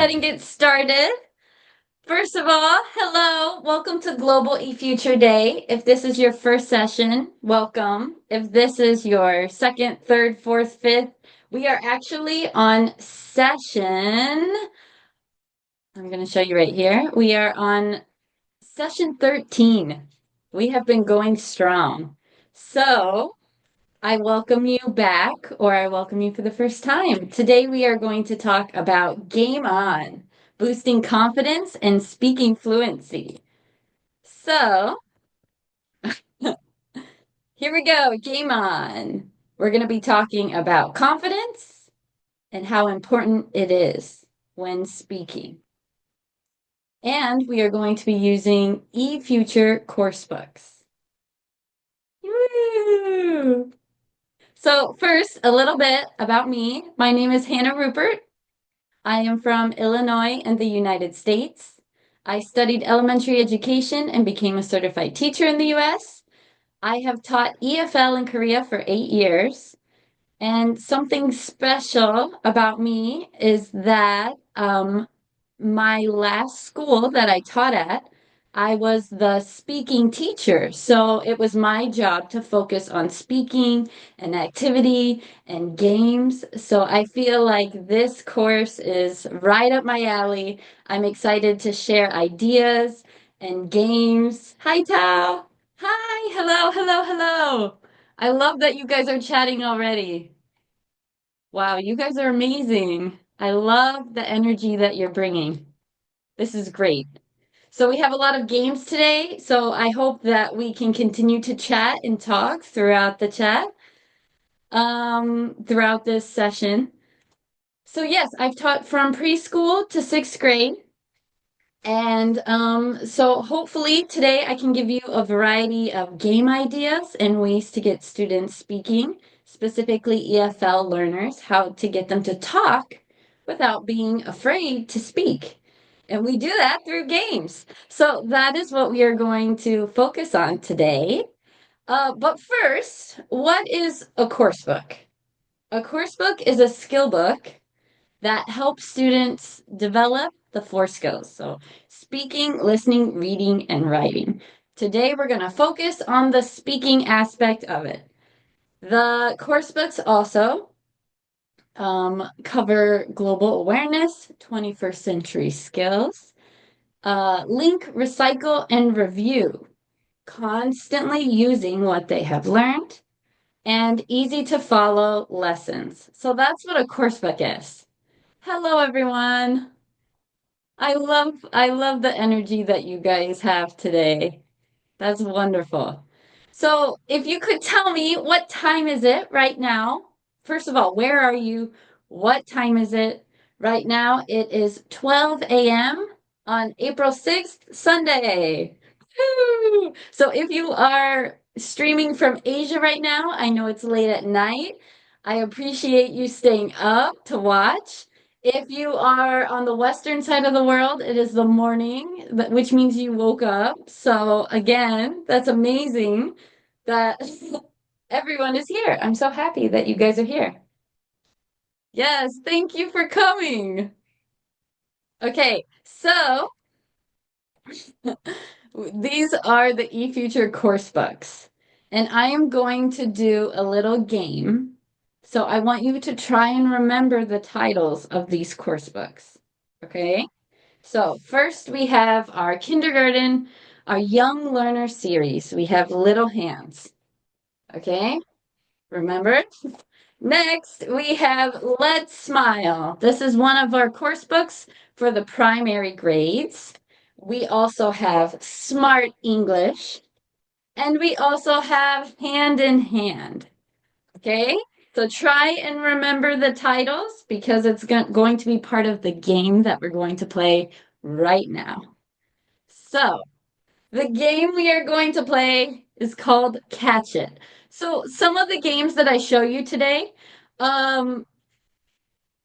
ahead and get started. First of all, hello, welcome to Global eFuture Day. If this is your first session, welcome. If this is your second, third, fourth, fifth, we are actually on session. I'm going to show you right here. We are on session 13. We have been going strong. So, I welcome you back, or I welcome you for the first time. Today we are going to talk about Game On, boosting confidence and speaking fluency. So, here we go, Game On. We're going to be talking about confidence and how important it is when speaking. And we are going to be using eFuture course books. Woo! So first, a little bit about me. My name is Hannah Ruppert. I am from Illinois in the United States. I studied elementary education and became a certified teacher in the US. I have taught EFL in Korea for 8 years. And something special about me is that my last school that I taught at, I was the speaking teacher. So it was my job to focus on speaking and activity and games. So I feel like this course is right up my alley. I'm excited to share ideas and games. Hi, Tao. Hi, hello, hello, hello. I love that you guys are chatting already. Wow, you guys are amazing. I love the energy that you're bringing. This is great. So we have a lot of games today, so I hope that we can continue to chat and talk throughout the chat, throughout this session. So yes, I've taught from preschool to sixth grade. And so hopefully today I can give you a variety of game ideas and ways to get students speaking, specifically EFL learners, how to get them to talk without being afraid to speak. And we do that through games. So that is what we are going to focus on today. But first, what is a course book? A course book is a skill book that helps students develop the four skills. So speaking, listening, reading, and writing. Today, we're going to focus on the speaking aspect of it. The course books also cover global awareness, 21st century skills, link, recycle, and review, constantly using what they have learned, and easy to follow lessons. So that's what a course book is. Hello, everyone. I love the energy that you guys have today. That's wonderful. So, if you could tell me what time is it right now? First of all, where are you? What time is it? Right now it is 12 a.m. on April 6th, Sunday. Woo! So if you are streaming from Asia right now, I know it's late at night. I appreciate you staying up to watch. If you are on the western side of the world, it is the morning, which means you woke up. So again, that's amazing that everyone is here. I'm so happy that you guys are here. Yes, thank you for coming. Okay, so these are the eFuture course books, and I am going to do a little game. So I want you to try and remember the titles of these course books. Okay? So first we have our kindergarten, our young learner series. We have Little Hands. Okay? Remember? Next, we have Let's Smile. This is one of our course books for the primary grades. We also have Smart English, and we also have Hand in Hand. Okay? So try and remember the titles because it's going to be part of the game that we're going to play right now. So, the game we are going to play is called Catch It. So, some of the games that I show you today, a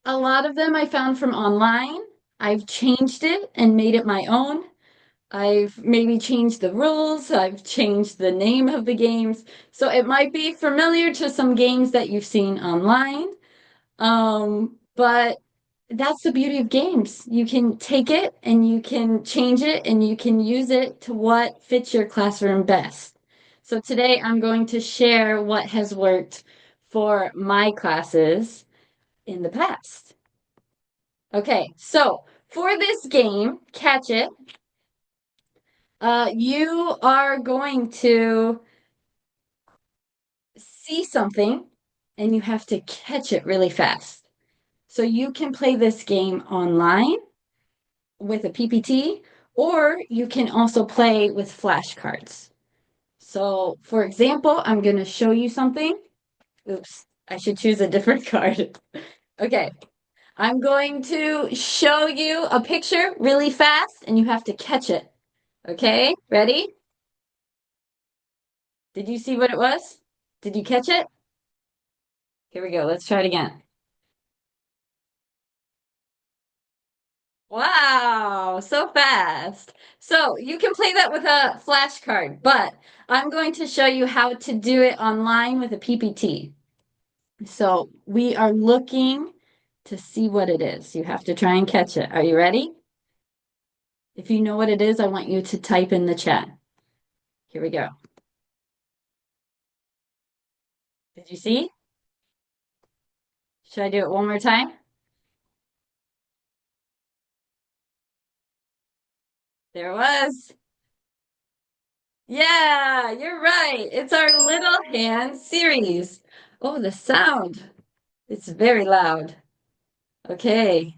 lot of them I found from online. I've changed it and made it my own. I've maybe changed the rules. I've changed the name of the games. So it might be familiar to some games that you've seen online. But That's the beauty of games. You can take it and you can change it and you can use it to what fits your classroom best. So today I'm going to share what has worked for my classes in the past. Okay, so for this game, Catch It, you are going to see something and you have to catch it really fast. So you can play this game online with a PPT, or you can also play with flashcards. So, for example, I'm going to show you something. Oops, I should choose a different card. Okay, I'm going to show you a picture really fast, and you have to catch it. Okay, ready? Did you see what it was? Did you catch it? Here we go. Let's try it again. Wow, so fast. So you can play that with a flashcard, but I'm going to show you how to do it online with a PPT. So we are looking to see what it is. You have to try and catch it. Are you ready? If you know what it is, I want you to type in the chat. Here we go. Did you see? Should I do it one more time? There it was. Yeah, you're right. It's our Little Hand series. Oh, the sound. It's very loud. Okay.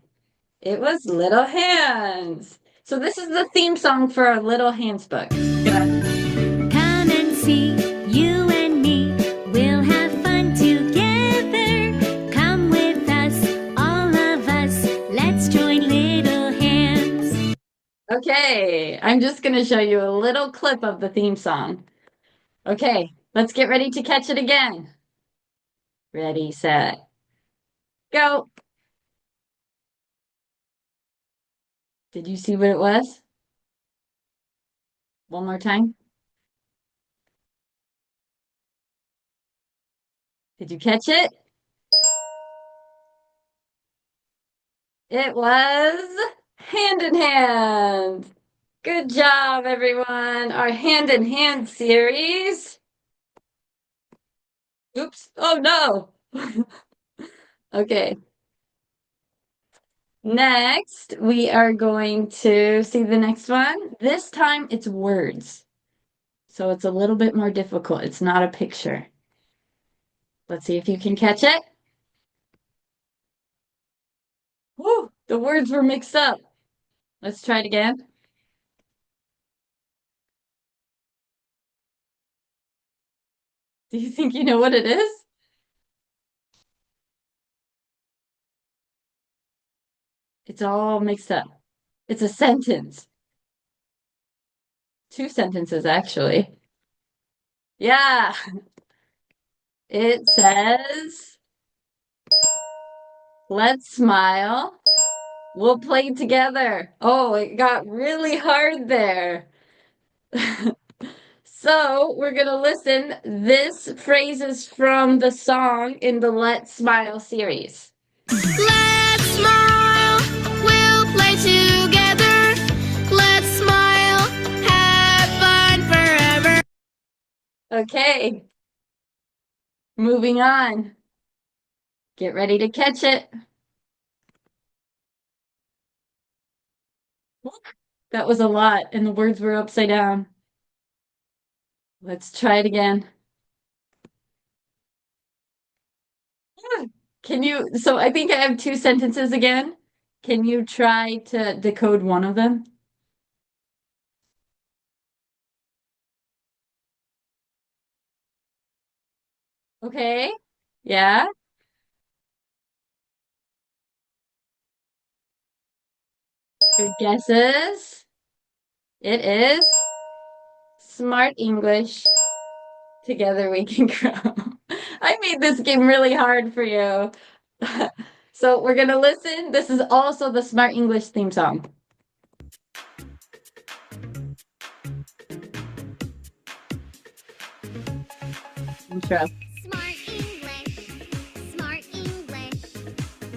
It was Little Hands. So this is the theme song for our Little Hands book. Come and see, you and me, we'll have fun together. Come with us, all of us, let's join Little Hands. Okay, I'm just going to show you a little clip of the theme song. Okay, let's get ready to catch it again. Ready, set, go. Did you see what it was? One more time. Did you catch it? It was Hand in Hand. Good job, everyone. Our Hand in Hand series. Oops. Oh, no. Okay. Next, we are going to see the next one. This time it's words. So it's a little bit more difficult. It's not a picture. Let's see if you can catch it. Woo, the words were mixed up. Let's try it again. Do you think you know what it is? It's all mixed up. It's a sentence. Two sentences, actually. Yeah. It says, let's smile. We'll play together. Oh, it got really hard there. So we're going to listen. This phrase is from the song in the Let's Smile series. Let's smile, we'll play together. Let's smile, have fun forever. Okay. Moving on. Get ready to catch it. That was a lot, and the words were upside down. Let's try it again. Can you, so I think I have two sentences again. Can you try to decode one of them? Okay. Yeah. Good guesses. It is Smart English. Together we can grow. I made this game really hard for you. So we're going to listen. This is also the Smart English theme song. Intro. Smart English,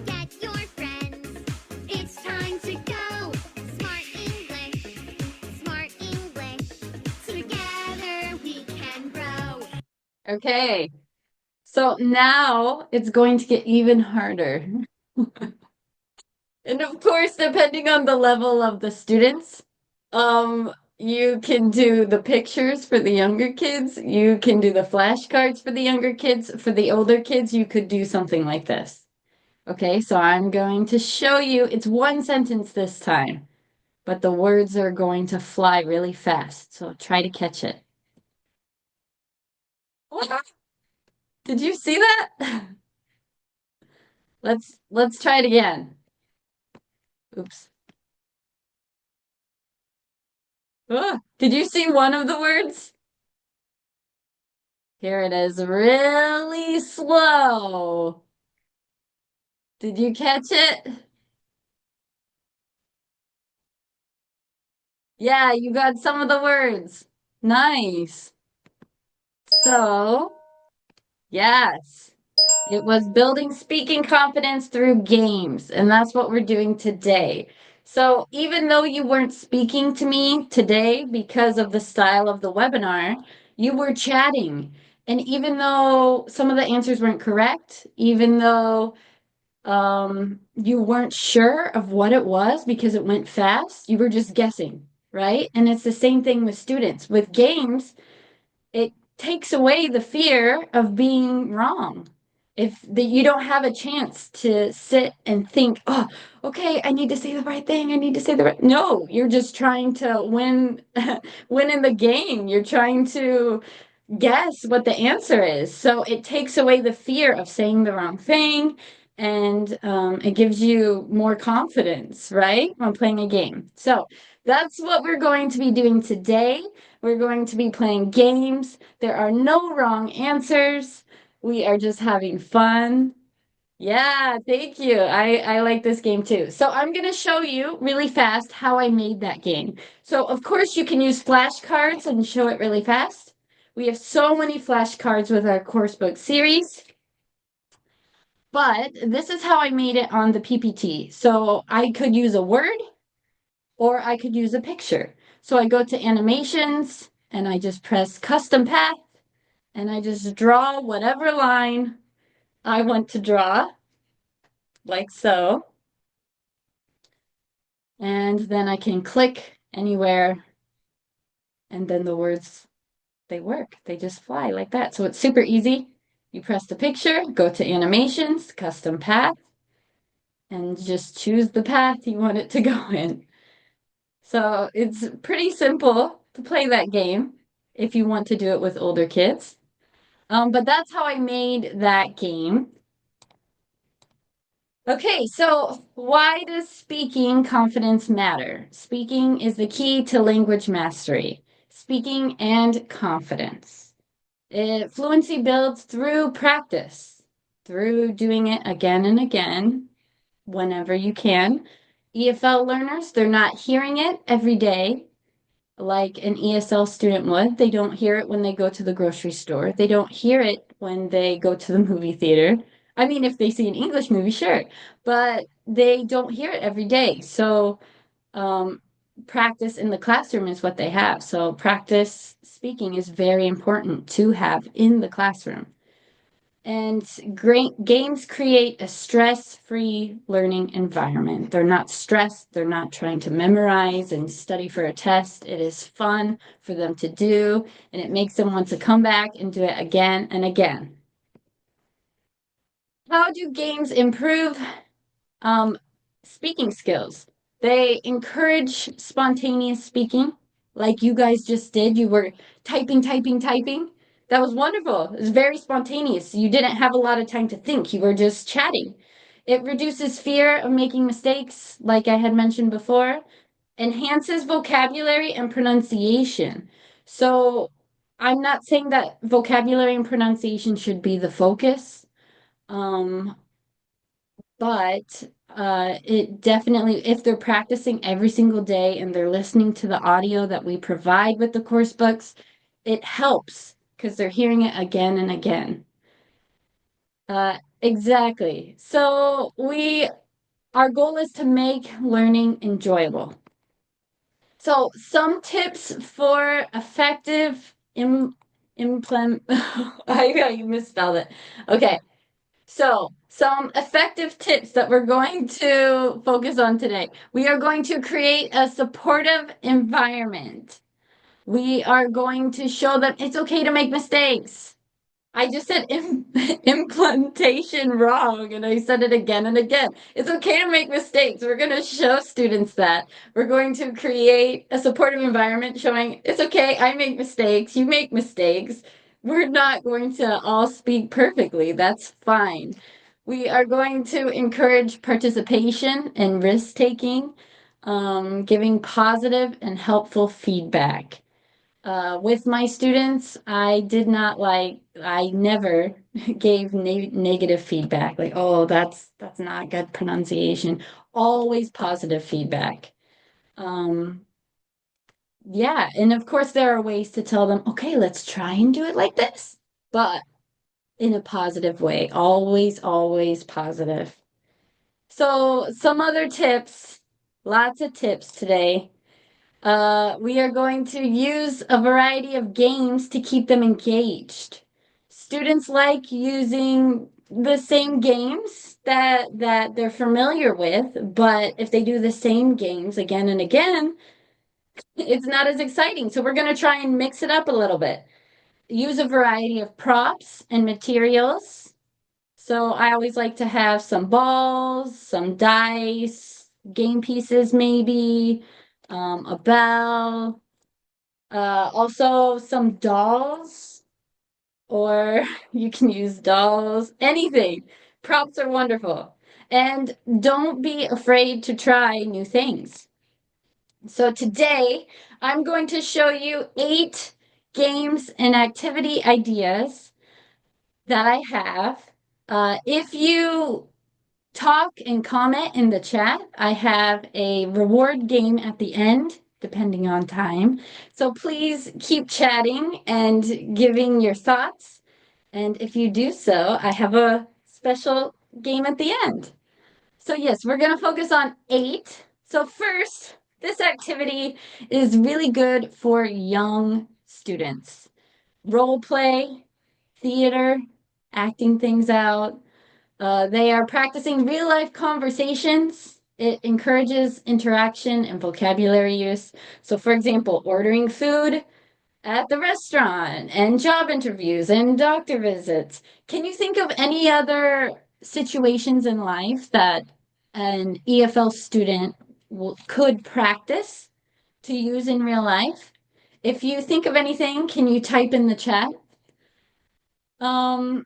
get your friends Okay. So now it's going to get even harder. And of course, depending on the level of the students, you can do the pictures for the younger kids. You can do the flashcards for the younger kids. For the older kids, you could do something like this. Okay, so I'm going to show you. It's one sentence this time, but the words are going to fly really fast. So try to catch it. Did you see that? Let's try it again. Oops. Did you see one of the words? Here it is, really slow. Did you catch it? Yeah, you got some of the words. Nice. So, yes, it was building speaking confidence through games, and that's what we're doing today. So, even though you weren't speaking to me today because of the style of the webinar, you were chatting. And even though some of the answers weren't correct, even though you weren't sure of what it was because it went fast, you were just guessing, right? And it's the same thing with students. With games, it takes away the fear of being wrong. If you don't have a chance to sit and think, oh, okay, I need to say the right thing. I need to say the right. No, you're just trying to win, win in the game. You're trying to guess what the answer is. So it takes away the fear of saying the wrong thing, and it gives you more confidence, right, when playing a game. So that's what we're going to be doing today. We're going to be playing games. There are no wrong answers. We are just having fun. Yeah, thank you. I like this game too. So I'm going to show you really fast how I made that game. So of course you can use flashcards and show it really fast. We have so many flashcards with our course book series. But this is how I made it on the PPT. So I could use a word or I could use a picture. So I go to animations and I just press custom path and I just draw whatever line I want to draw, like so. And then I can click anywhere and then the words, they work. They just fly like that. So it's super easy. You press the picture, go to animations, custom path, and just choose the path you want it to go in. So it's pretty simple to play that game if you want to do it with older kids. But that's how I made that game. Okay, so why does speaking confidence matter? Speaking is the key to language mastery. Speaking and confidence. Fluency builds through practice, through doing it again and again, whenever you can. EFL learners, they're not hearing it every day like an ESL student would. They don't hear it when they go to the grocery store. They don't hear it when they go to the movie theater. I mean, if they see an English movie, sure, but they don't hear it every day. So, um, practice in the classroom is what they have. So, practice speaking is very important to have in the classroom. And great games create a stress-free learning environment. They're not stressed, they're not trying to memorize and study for a test. It is fun for them to do, and it makes them want to come back and do it again and again. How do games improve um, speaking skills? They encourage spontaneous speaking, like you guys just did. You were typing, typing, typing. That was wonderful. It was very spontaneous. You didn't have a lot of time to think. You were just chatting. It reduces fear of making mistakes, like I had mentioned before, enhances vocabulary and pronunciation. So I'm not saying that vocabulary and pronunciation should be the focus. Um, but it definitely, if they're practicing every single day and they're listening to the audio that we provide with the course books, it helps because they're hearing it again and again. Exactly. So our goal is to make learning enjoyable. So some tips for effective implement. I misspelled it. Okay. So, some effective tips that we're going to focus on today. We are going to create a supportive environment. We are going to show them it's okay to make mistakes. I just said implantation wrong, and I said it again and again. It's okay to make mistakes. We're going to show students that. We're going to create a supportive environment showing it's okay, I make mistakes, you make mistakes. We're not going to all speak perfectly. That's fine. We are going to encourage participation and risk taking, giving positive and helpful feedback. With my students, I never gave negative feedback, like, oh, that's not good pronunciation. Always positive feedback. Um, yeah, and of course there are ways to tell them, okay, let's try and do it like this, but in a positive way. Always, always positive. So, some other tips, lots of tips today. We are going to use a variety of games to keep them engaged. Students like using the same games that they're familiar with, but if they do the same games again and again, it's not as exciting. So we're going to try and mix it up a little bit. Use a variety of props and materials. So I always like to have some balls, some dice, game pieces maybe, a bell, also some dolls, or you can use dolls, anything. Props are wonderful. And don't be afraid to try new things. So today, I'm going to show you 8 games and activity ideas that I have. If you talk and comment in the chat, I have a reward game at the end, depending on time. So please keep chatting and giving your thoughts. And if you do so, I have a special game at the end. So yes, we're going to focus on 8. So first, this activity is really good for young students. Role play, theater, acting things out. They are practicing real life conversations. It encourages interaction and vocabulary use. So, for example, ordering food at the restaurant and job interviews and doctor visits. Can you think of any other situations in life that an EFL student could practice to use in real life? If you think of anything, can you type in the chat? Um,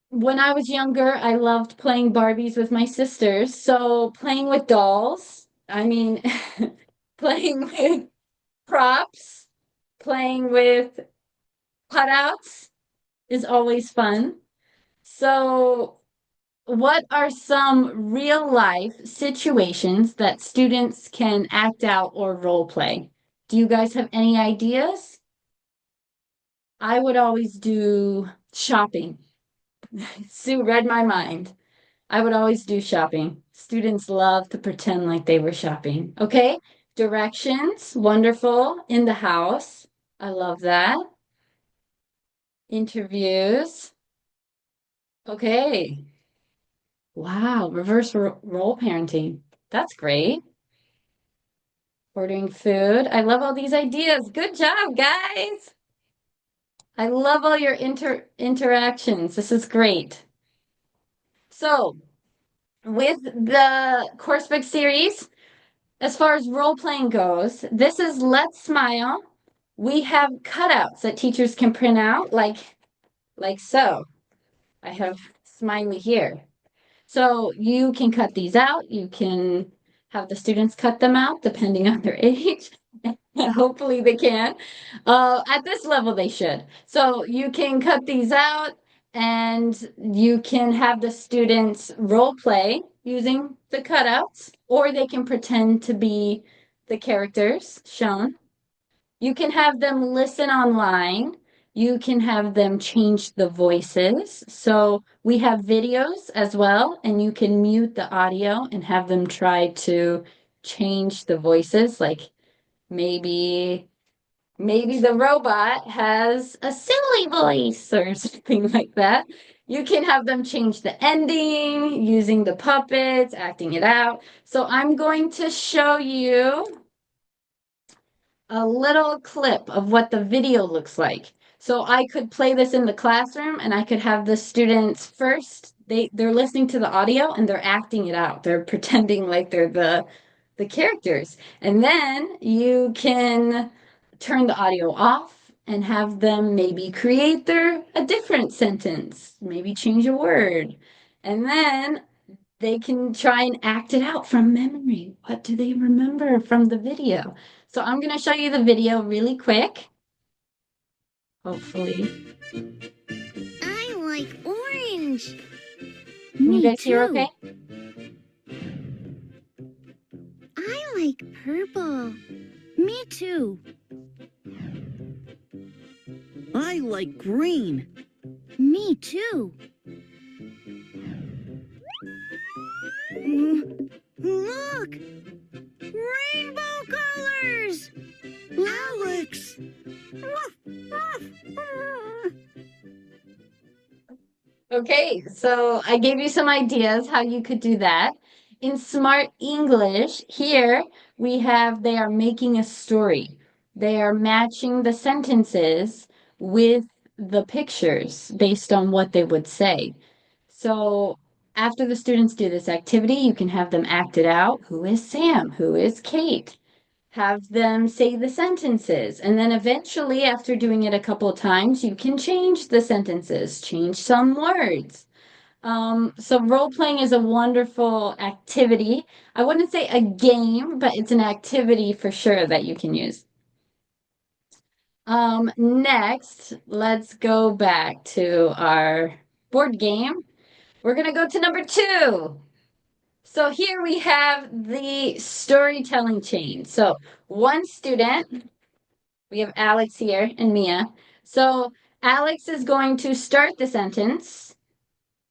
when I was younger, I loved playing Barbies with my sisters. So playing with dolls, I mean, playing with props, playing with cutouts is always fun. So, what are some real life situations that students can act out or role play? Do you guys have any ideas? I would always do shopping. Sue read my mind. I would always do shopping. Students love to pretend like they were shopping. Okay, directions, wonderful. In the house, I love that. Interviews, okay. Wow, reverse role parenting. That's great. Ordering food. I love all these ideas. Good job, guys. I love all your interactions. This is great. So, with the Coursebook series, as far as role playing goes, this is Let's Smile. We have cutouts that teachers can print out, like so. I have smiley here. So you can cut these out. You can have the students cut them out depending on their age. Hopefully they can. At this level, they should. So you can cut these out and you can have the students role play using the cutouts, or they can pretend to be the characters shown. You can have them listen online. You can have them change the voices. So we have videos as well, and you can mute the audio and have them try to change the voices. Like maybe Maybe the robot has a silly voice or something like that. You can have them change the ending using the puppets, acting it out. So I'm going to show you a little clip of what the video looks like. So I could play this in the classroom and I could have the students first, they're listening to the audio and they're acting it out. They're pretending like they're the characters. And then you can turn the audio off and have them maybe create a different sentence, maybe change a word. And then they can try and act it out from memory. What do they remember from the video? So I'm going to show you the video really quick. Hopefully. I like orange. Can you Me guys hear okay? too. I like purple. Me too. I like green. Me too. Look! Rainbow colors! Alex! Okay, so I gave you some ideas how you could do that. In Smart English, here we have they are making a story. They are matching the sentences with the pictures based on what they would say. So after the students do this activity, you can have them act it out. Who is Sam? Who is Kate? Have them say the sentences. And then eventually, after doing it a couple of times, you can change the sentences, change some words. So role playing is a wonderful activity. I wouldn't say a game, but it's an activity for sure that you can use. Next, let's go back to our board game. We're going to go to number 2. So here we have the storytelling chain. So one student, we have Alex here and Mia. So Alex is going to start the sentence.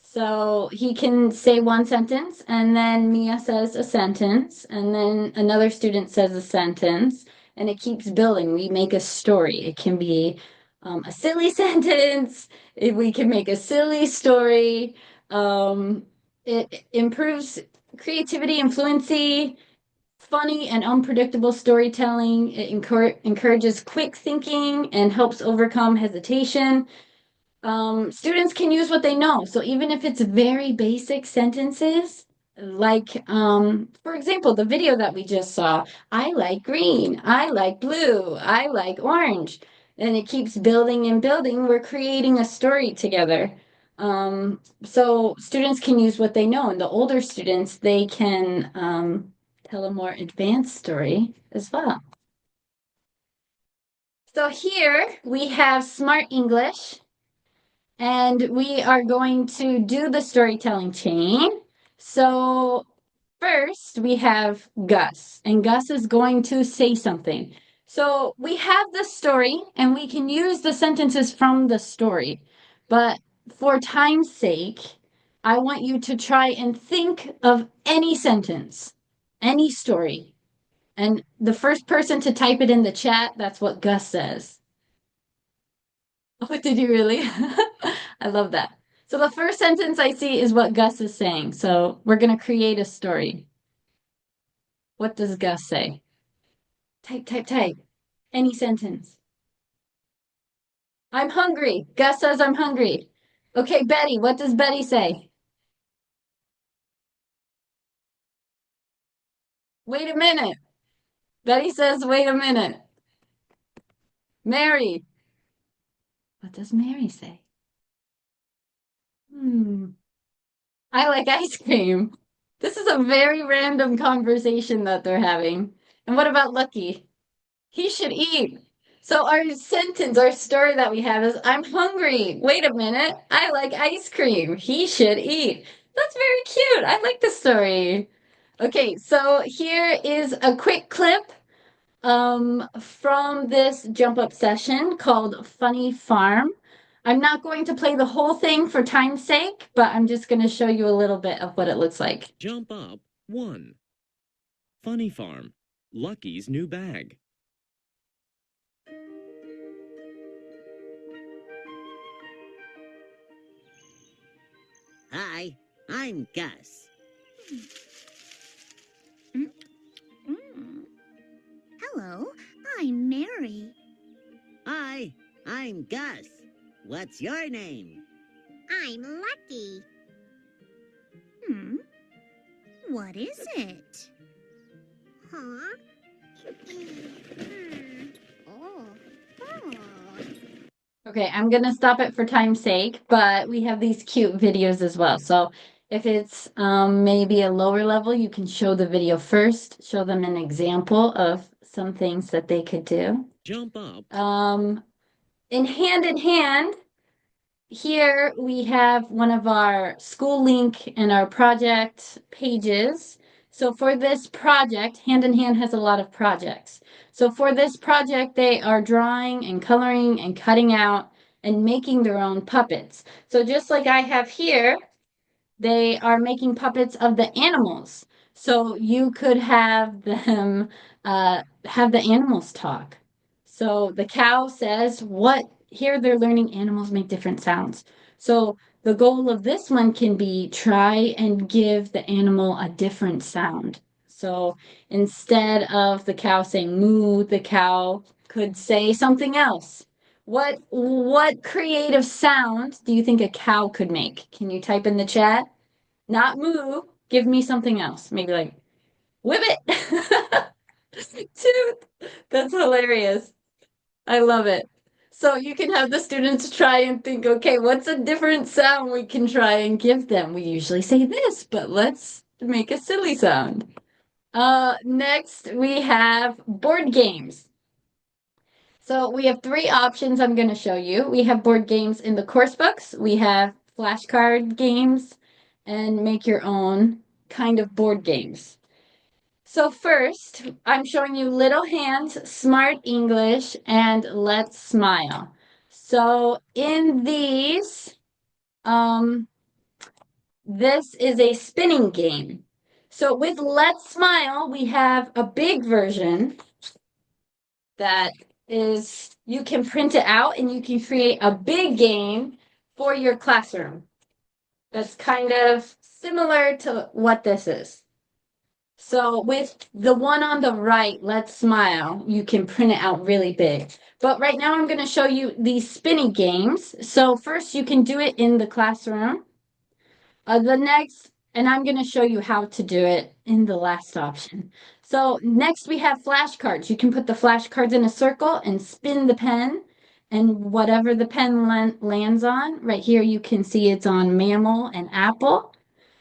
So he can say one sentence, and then Mia says a sentence, and then another student says a sentence, and it keeps building. We make a story. It can be a silly sentence. We can make a silly story. It improves creativity and fluency, funny and unpredictable storytelling. It encourages quick thinking and helps overcome hesitation. Students can use what they know. So even if it's very basic sentences, like, for example, the video that we just saw, I like green, I like blue, I like orange. And it keeps building and building. We're creating a story together. So students can use what they know. And the older students, they can tell a more advanced story as well. So here we have Smart English. And we are going to do the storytelling chain. So first we have Gus, and Gus is going to say something. So we have the story, and we can use the sentences from the story. But for time's sake, I want you to try and think of any sentence, any story. And the first person to type it in the chat, that's what Gus says. Oh, did you really? I love that. So the first sentence I see is what Gus is saying. So we're going to create a story. What does Gus say? Type, type, type. Any sentence. I'm hungry. Gus says I'm hungry. Okay, Betty, what does Betty say? Wait a minute. Betty says, wait a minute. Mary. What does Mary say? I like ice cream. This is a very random conversation that they're having. And what about Lucky? He should eat. So our sentence, our story that we have is, I'm hungry. Wait a minute. I like ice cream. He should eat. That's very cute. I like the story. Okay, so here is a quick clip from this jump up session called Funny Farm. I'm not going to play the whole thing for time's sake, but I'm just going to show you a little bit of what it looks like. Jump up 1. Funny Farm. Lucky's new bag. Hi, I'm Gus. Hello, I'm Mary. Hi, I'm Gus. What's your name? I'm Lucky. What is it? Huh? Oh. Okay, I'm gonna stop it for time's sake, but we have these cute videos as well. So if it's maybe a lower level, you can show the video first, show them an example of some things that they could do. Jump up. In hand, here we have one of our school link and our project pages. So for this project, Hand in Hand has a lot of projects. So for this project, they are drawing and coloring and cutting out and making their own puppets. So just like I have here, they are making puppets of the animals. So you could have them have the animals talk. So the cow says, what? Here they're learning animals make different sounds. So the goal of this one can be try and give the animal a different sound. So instead of the cow saying moo, the cow could say something else. What creative sound do you think a cow could make? Can you type in the chat? Not moo. Give me something else. Maybe like whippet. Tooth. That's hilarious. I love it. So you can have the students try and think, okay, what's a different sound we can try and give them? We usually say this, but let's make a silly sound. Next we have board games. So we have three options I'm going to show you. We have board games in the course books. We have flashcard games and make your own kind of board games. So first, I'm showing you Little Hands, Smart English, and Let's Smile. So in these, this is a spinning game. So with Let's Smile, we have a big version that is, you can print it out and you can create a big game for your classroom. That's kind of similar to what this is. So with the one on the right, Let's Smile, you can print it out really big. But right now I'm going to show you these spinning games. So first you can do it in the classroom. And I'm going to show you how to do it in the last option. So next we have flashcards. You can put the flashcards in a circle and spin the pen. And whatever the pen lands on, right here you can see it's on mammal and apple.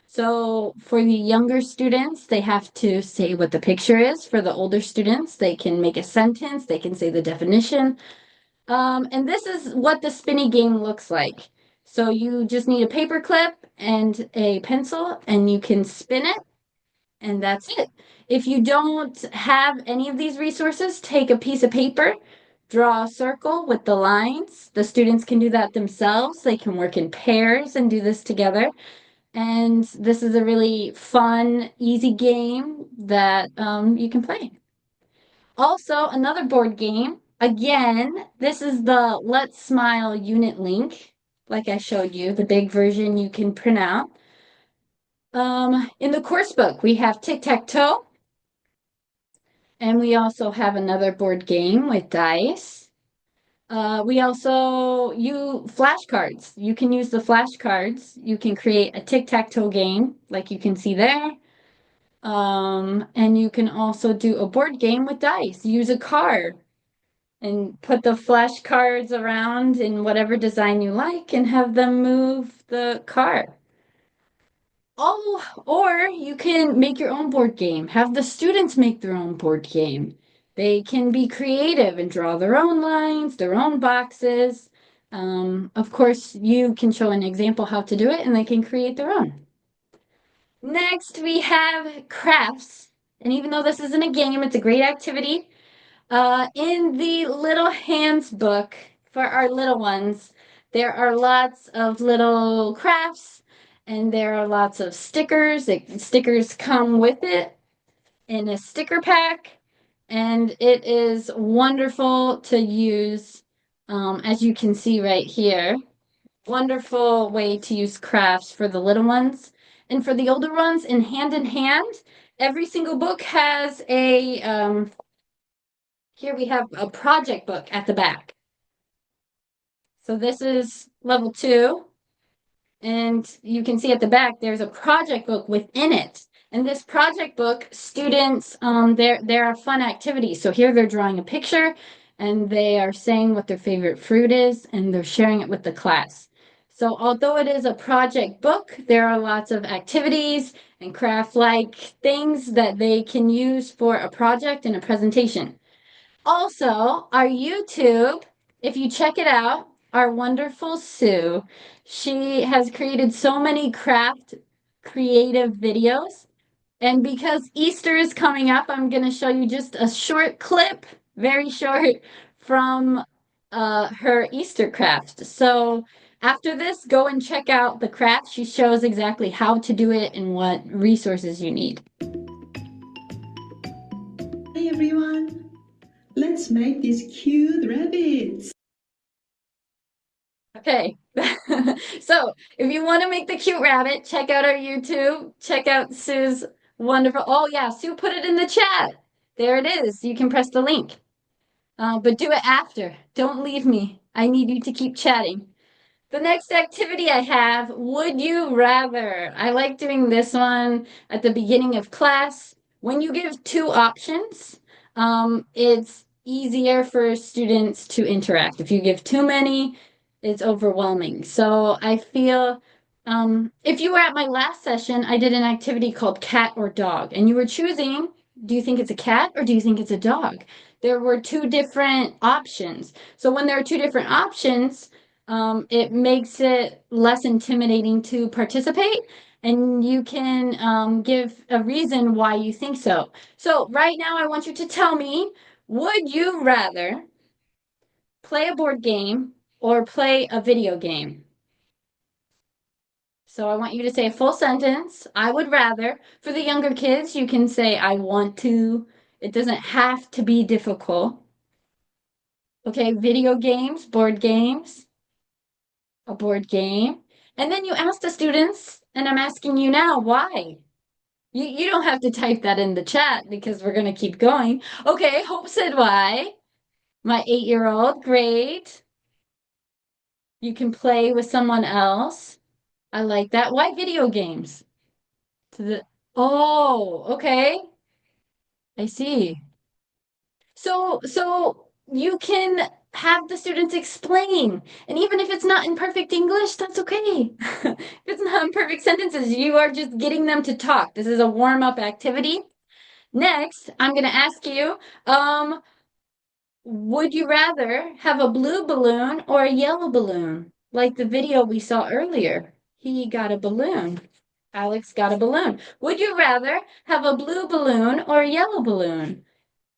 So for the younger students, they have to say what the picture is. For the older students, they can make a sentence, they can say the definition. And this is what the spinny game looks like. So you just need a paper clip and a pencil, and you can spin it, and that's it. If you don't have any of these resources, take a piece of paper, draw a circle with the lines. The students can do that themselves. They can work in pairs and do this together. And this is a really fun, easy game that you can play. Also, another board game. Again, this is the Let's Smile unit link, like I showed you, the big version you can print out. In the course book, we have tic-tac-toe, and we also have another board game with dice. We also use flashcards. You can use the flashcards. You can create a tic-tac-toe game, like you can see there. And you can also do a board game with dice. Use a card and put the flashcards around in whatever design you like and have them move the card. Oh, or you can make your own board game. Have the students make their own board game. They can be creative and draw their own lines, their own boxes. Of course, you can show an example how to do it and they can create their own. Next, we have crafts. And even though this isn't a game, it's a great activity. In the Little Hands book for our little ones, there are lots of little crafts and there are lots of stickers. Stickers come with it in a sticker pack, and it is wonderful to use, as you can see right here. wonderful way to use crafts for the little ones. And for the older ones, in hand, every single book has here we have a project book at the back. So this is level 2. And you can see at the back, there's a project book within it. And this project book, students, there are fun activities. So here they're drawing a picture and they are saying what their favorite fruit is and they're sharing it with the class. So although it is a project book, there are lots of activities and craft-like things that they can use for a project and a presentation. Also, our YouTube, if you check it out, our wonderful Sue, she has created so many craft creative videos. And because Easter is coming up, I'm going to show you just a short clip, very short, from her Easter craft. So after this, go and check out the craft. She shows exactly how to do it and what resources you need. Hi everyone, let's make these cute rabbits. Okay, so if you want to make the cute rabbit, check out our YouTube. Check out Sue's wonderful. Oh yeah, Sue put it in the chat. There it is. You can press the link. But do it after. Don't leave me. I need you to keep chatting. The next activity I have, would you rather? I like doing this one at the beginning of class. When you give 2 options, it's easier for students to interact. If you give too many, it's overwhelming. So I feel if you were at my last session, I did an activity called cat or dog, and you were choosing, do you think it's a cat or do you think it's a dog? There were 2 different options. So when there are 2 different options, it makes it less intimidating to participate, and you can give a reason why you think so. So right now, I want you to tell me, would you rather play a board game or play a video game? So I want you to say a full sentence. I would rather. For the younger kids, you can say I want to. It doesn't have to be difficult. Okay, video games, board games, a board game. And then you ask the students, and I'm asking you now, why? You don't have to type that in the chat because we're going to keep going. Okay, Hope said why. My 8-year-old, great. You can play with someone else. I like that. Why video games? Oh, okay. I see. So you can have the students explain. And even if it's not in perfect English, that's okay. If it's not in perfect sentences, you are just getting them to talk. This is a warm-up activity. Next, I'm going to ask you, would you rather have a blue balloon or a yellow balloon? Like the video we saw earlier. He got a balloon. Alex got a balloon. Would you rather have a blue balloon or a yellow balloon?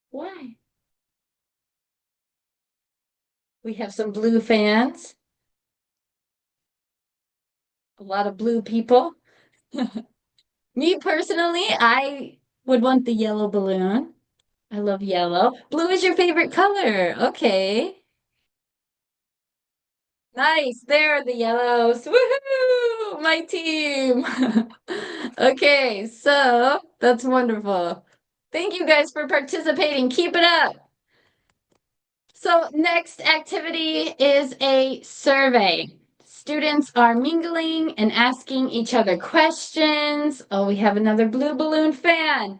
Why? We have some blue fans. A lot of blue people. Me personally, I would want the yellow balloon. I love yellow. Blue is your favorite color. Okay. Nice. There are the yellows. Woohoo! My team. Okay, so that's wonderful. Thank you guys for participating. Keep it up. So next activity is a survey. Students are mingling and asking each other questions. Oh, we have another blue balloon fan.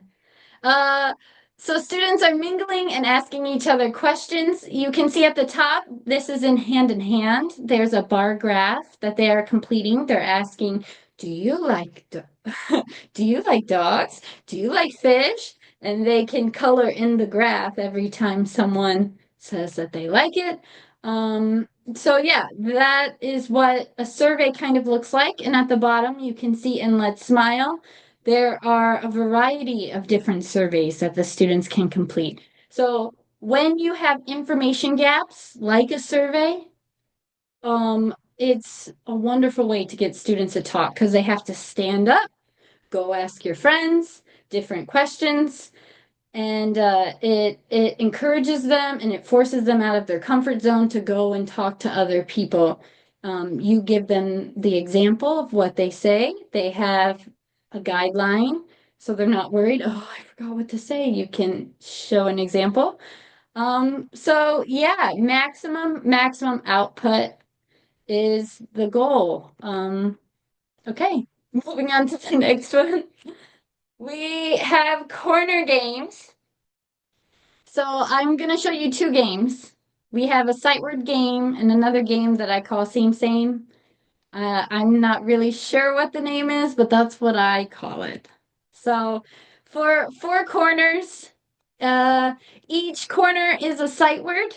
Uh, so students are mingling and asking each other questions. You can see at the top, this is in hand. There's a bar graph that they are completing. They're asking, do you like do you like dogs? Do you like fish? And they can color in the graph every time someone says that they like it. So yeah, that is what a survey kind of looks like. And at the bottom, you can see in Let's Smile, there are a variety of different surveys that the students can complete. So when you have information gaps, like a survey, it's a wonderful way to get students to talk because they have to stand up, go ask your friends different questions, and it encourages them and it forces them out of their comfort zone to go and talk to other people You give them the example of what they say. They have a guideline, so they're not worried. Oh, I forgot what to say. You can show an example. So yeah, maximum output is the goal. Okay, moving on to the next one. We have corner games. So I'm gonna show you two games. We have a sight word game and another game that I call Same Same. I'm not really sure what the name is, but that's what I call it. So for four corners, uh, each corner is a sight word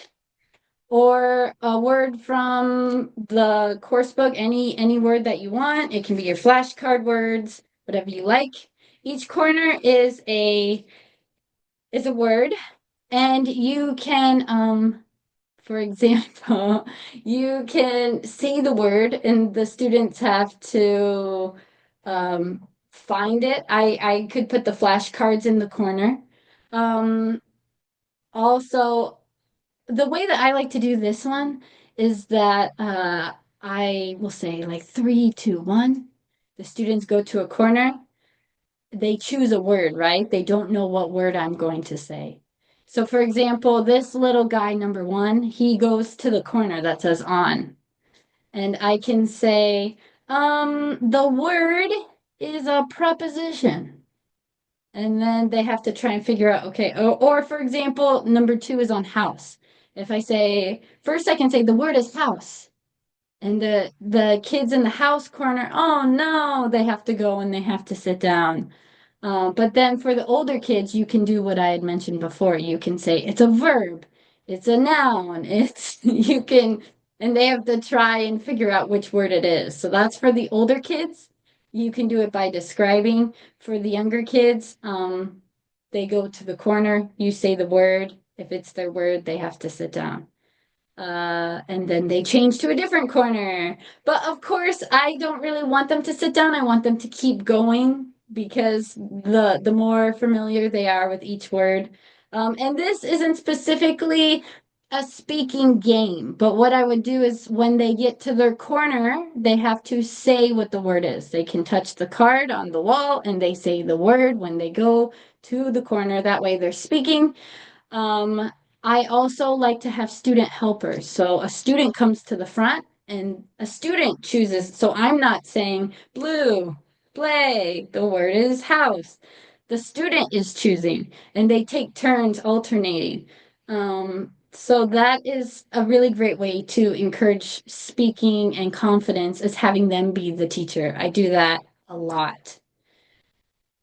or a word from the course book, any word that you want. It can be your flashcard words, whatever you like. Each corner is a word, and you can for example, you can say the word and the students have to find it. I could put the flashcards in the corner. Um, Also, the way that I like to do this one is that I will say like three, two, one. The students go to a corner. They choose a word, right? They don't know what word I'm going to say. So, for example, this little guy, number one, he goes to the corner that says on. And I can say, the word is a preposition. And then they have to try and figure out, okay, or for example, number two is on house. If I say, first I can say the word is house. And the kids in the house corner, oh no, they have to go and they have to sit down. But then for the older kids, you can do what I had mentioned before. You can say it's a verb, it's a noun, it's you can, and they have to try and figure out which word it is. So that's for the older kids. You can do it by describing. For the younger kids, they go to the corner, you say the word. If it's their word, they have to sit down. And then they change to a different corner. But of course, I don't really want them to sit down. I want them to keep going because the more familiar they are with each word. And this isn't specifically a speaking game, but what I would do is when they get to their corner, they have to say what the word is. They can touch the card on the wall and they say the word when they go to the corner. That way they're speaking. Um, I also like to have student helpers. So a student comes to the front and a student chooses. So I'm not saying blue, play. The word is house. The student is choosing and they take turns alternating. So that is a really great way to encourage speaking and confidence is having them be the teacher. I do that a lot.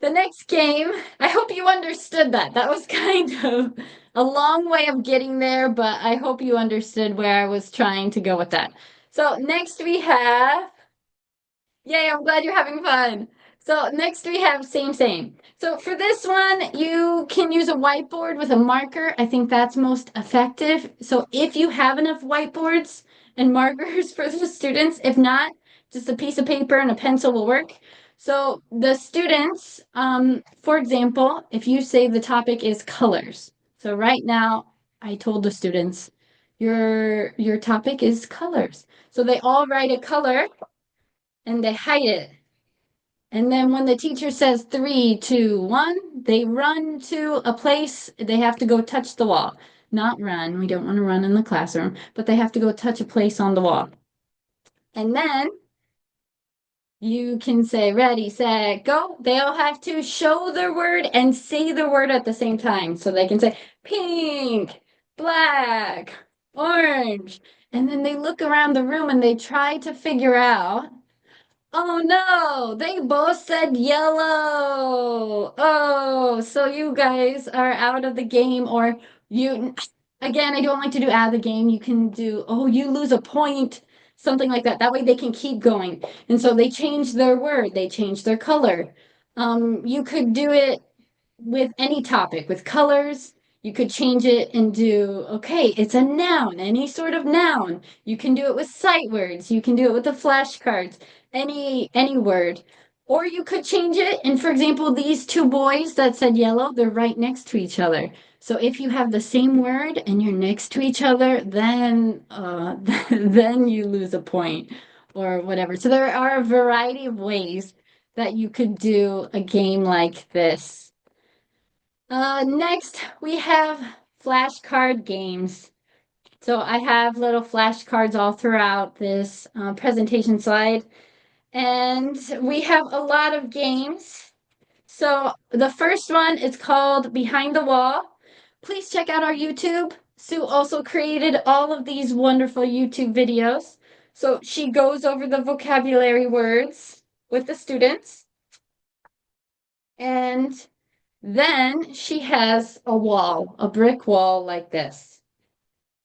The next game, I hope you understood that. That was kind of a long way of getting there, but I hope you understood where I was trying to go with that. So next we have, yay, I'm glad you're having fun. So next we have same, same. So for this one, you can use a whiteboard with a marker. I think that's most effective. So if you have enough whiteboards and markers for the students, if not, just a piece of paper and a pencil will work. So the students, for example, if you say the topic is colors. So right now, I told the students, your topic is colors. So they all write a color and they hide it. And then when the teacher says three, two, one, they run to a place. They have to go touch the wall. Not run. We don't want to run in the classroom, but they have to go touch a place on the wall. And then you can say ready, set, go. They all have to show their word and say the word at the same time. So they can say pink, black, orange. And then they look around the room and they try to figure out, oh no, they both said yellow. Oh, so you guys are out of the game, or you, again, I don't like to do out of the game. You can do, oh, you lose a point, something like that. That way they can keep going. And so they change their word, they change their color. You could do it with any topic, with colors. You could change it and do, okay, it's a noun, any sort of noun. You can do it with sight words. You can do it with the flashcards, any word. Or you could change it. And for example, these two boys that said yellow, they're right next to each other. So if you have the same word and you're next to each other, then then you lose a point or whatever. So there are a variety of ways that you could do a game like this. Next, we have flashcard games. So I have little flashcards all throughout this presentation slide, and we have a lot of games. So the first one is called Behind the Wall. Please check out our YouTube. Sue also created all of these wonderful YouTube videos. So she goes over the vocabulary words with the students, and then she has a wall, a brick wall like this.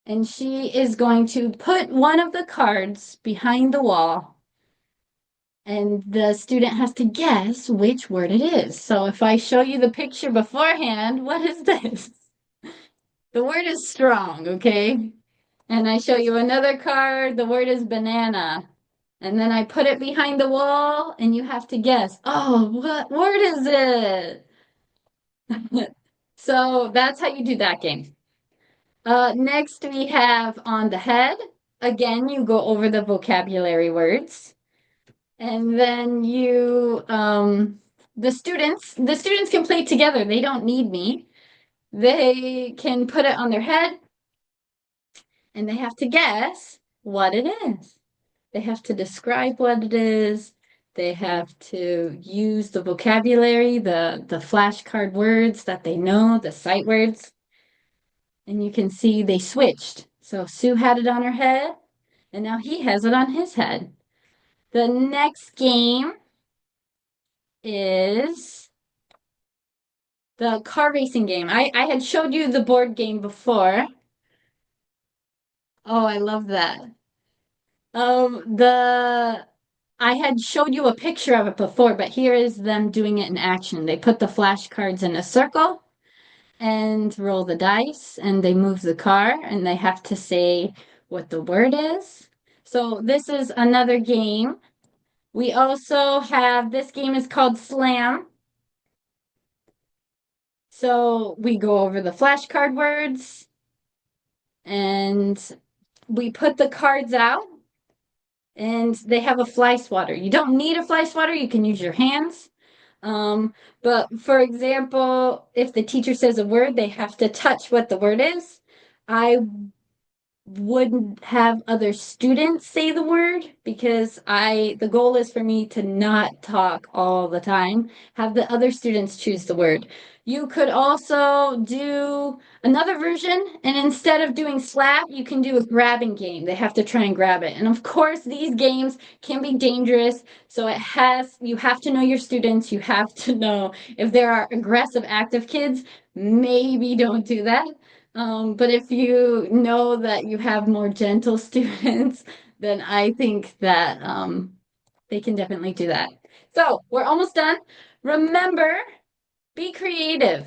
And she is going to put one of the cards behind the wall, and the student has to guess which word it is. So if I show you the picture beforehand, what is this? The word is strong, okay? And I show you another card, the word is banana. And then I put it behind the wall, and you have to guess, oh, what word is it? So that's how you do that game. Next we have on the head. Again, you go over the vocabulary words. And then the students can play together. They don't need me. They can put it on their head and they have to guess what it is. They have to describe what it is. They have to use the vocabulary, the flashcard words that they know, the sight words. And you can see they switched. So Sue had it on her head, and now he has it on his head. The next game is the car racing game. I had showed you the board game before. Oh, I love that. The I had showed you a picture of it before, but here is them doing it in action. They put the flashcards in a circle and roll the dice, and they move the car, and they have to say what the word is. So this is another game. We also have, this game is called Slam. So we go over the flashcard words, and we put the cards out, and they have a fly swatter. You don't need a fly swatter, you can use your hands. But for example, if the teacher says a word, they have to touch what the word is. I wouldn't have other students say the word because the goal is for me to not talk all the time. Have the other students choose the word. You could also do another version, and instead of doing slap, you can do a grabbing game. They have to try and grab it. And of course, these games can be dangerous. So you have to know your students. You have to know if there are aggressive, active kids, maybe don't do that. But if you know that you have more gentle students, then I think that they can definitely do that. So we're almost done. Remember, be creative.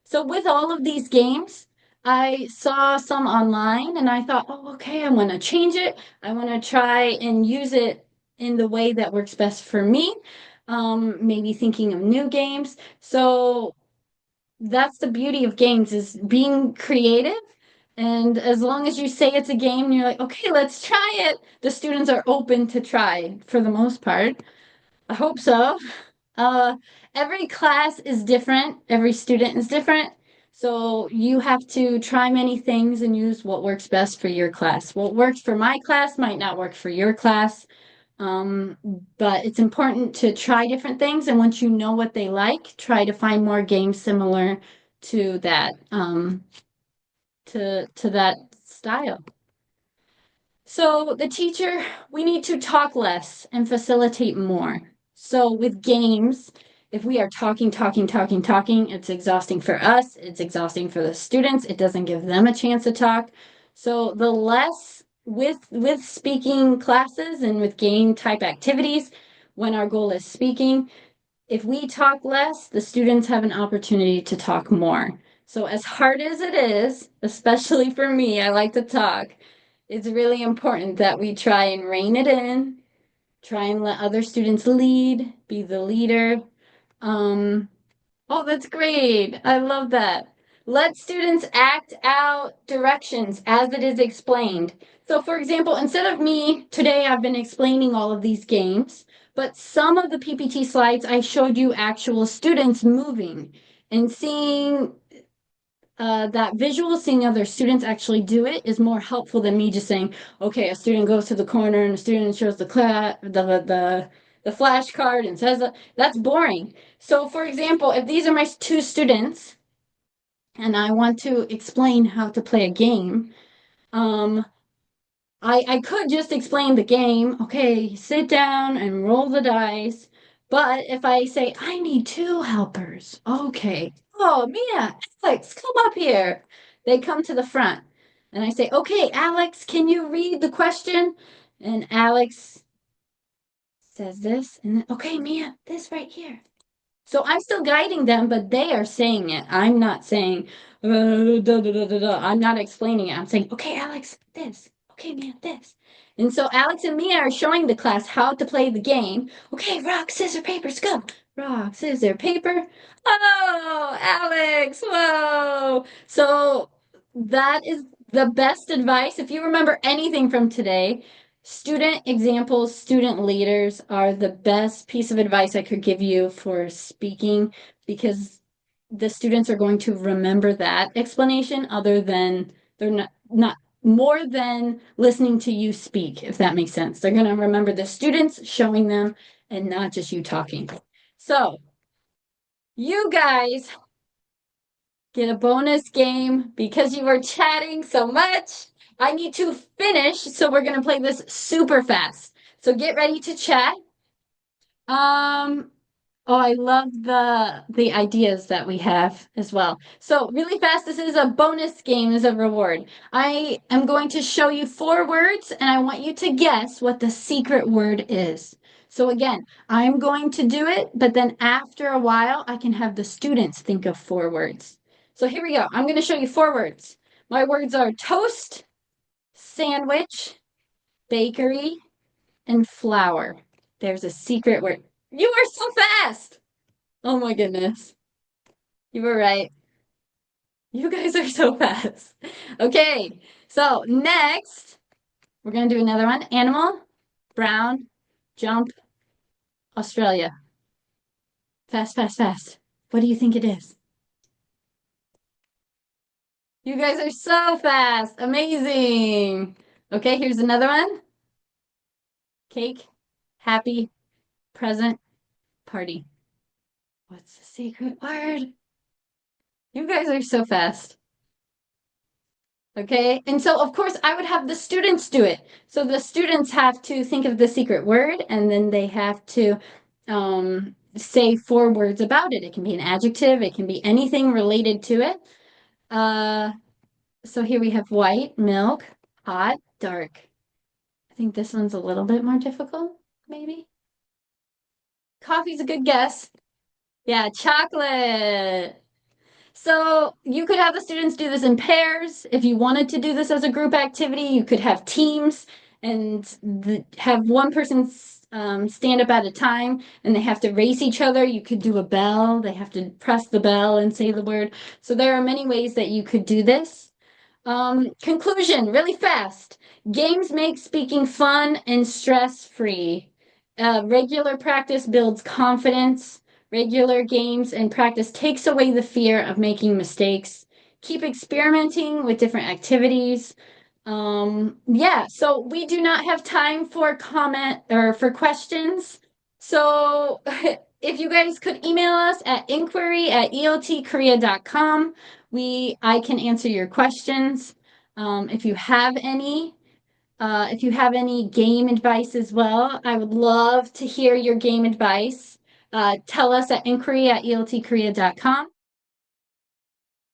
So with all of these games, I saw some online and I thought, oh, okay, I want to change it. I want to try and use it in the way that works best for me. Maybe thinking of new games. So that's the beauty of games, is being creative. And as long as you say it's a game and you're like, okay, let's try it, the students are open to try for the most part. I hope so. Uh, every class is different, every student is different. So you have to try many things and use what works best for your class. What works for my class might not work for your class. But it's important to try different things, and once you know what they like, try to find more games similar to that to that style. So the teacher, we need to talk less and facilitate more. So with games, if we are talking, it's exhausting for us, it's exhausting for the students, it doesn't give them a chance to talk. So the less with speaking classes and with game type activities, when our goal is speaking, if we talk less, the students have an opportunity to talk more. So as hard as it is, especially for me, I like to talk, it's really important that we try and rein it in Try and let other students lead, be the leader. Oh, that's great. I love that. Let students act out directions as it is explained. So, for example, instead of me, today I've been explaining all of these games, but some of the PPT slides I showed you actual students moving and seeing that visual, seeing other students actually do it is more helpful than me just saying, okay, a student goes to the corner and a student shows the flashcard and says that's boring. So for example, if these are my two students and I want to explain how to play a game, um, I could just explain the game. Okay, sit down and roll the dice. But if I say, I need two helpers. Okay. Oh, Mia, Alex, come up here. They come to the front. And I say, okay, Alex, can you read the question? And Alex says this. And then, okay, Mia, this right here. So I'm still guiding them, but they are saying it. I'm not saying, I'm not explaining it. I'm saying, okay, Alex, this. Okay, Mia, this. And so Alex and Mia are showing the class how to play the game. Okay, rock, scissors, papers, go. Rock, scissors, paper. Oh, Alex, whoa. So that is the best advice. If you remember anything from today, student examples, student leaders are the best piece of advice I could give you for speaking because the students are going to remember that explanation other than they're not more than listening to you speak, if that makes sense. They're going to remember the students showing them and not just you talking. So you guys get a bonus game because you were chatting so much. I need to finish, so we're gonna play this super fast. So get ready to chat. Um, oh, I love the ideas that we have as well. So really fast, this is a bonus game as a reward. I am going to show you 4 words, and I want you to guess what the secret word is. So again, I'm going to do it, but then after a while, I can have the students think of 4 words. So here we go. I'm going to show you 4 words. My words are toast, sandwich, bakery, and flour. There's a secret word. You are so fast. Oh my goodness. You were right. You guys are so fast. Okay, so next, we're going to do another one. Animal, brown, jump, Australia. Fast, fast, fast. What do you think it is? You guys are so fast. Amazing. Okay, here's another one. Cake, happy, present, party. What's the secret word? You guys are so fast. Okay, and so of course I would have the students do it. So the students have to think of the secret word and then they have to say 4 words about it. It can be an adjective, it can be anything related to it. So here we have white, milk, hot, dark. I think this one's a little bit more difficult, maybe. Coffee's a good guess. Yeah, chocolate. So you could have the students do this in pairs. If you wanted to do this as a group activity, you could have teams and have one person stand up at a time and they have to race each other. You could do a bell. They have to press the bell and say the word. So there are many ways that you could do this. Conclusion, really fast. Games make speaking fun and stress-free. Regular practice builds confidence. Regular games and practice takes away the fear of making mistakes. Keep experimenting with different activities. Yeah, so we do not have time for comment or for questions. So if you guys could email us at inquiry@eltkorea.com, I can answer your questions. If you have any game advice as well, I would love to hear your game advice. Tell us at inquiry@eltkorea.com.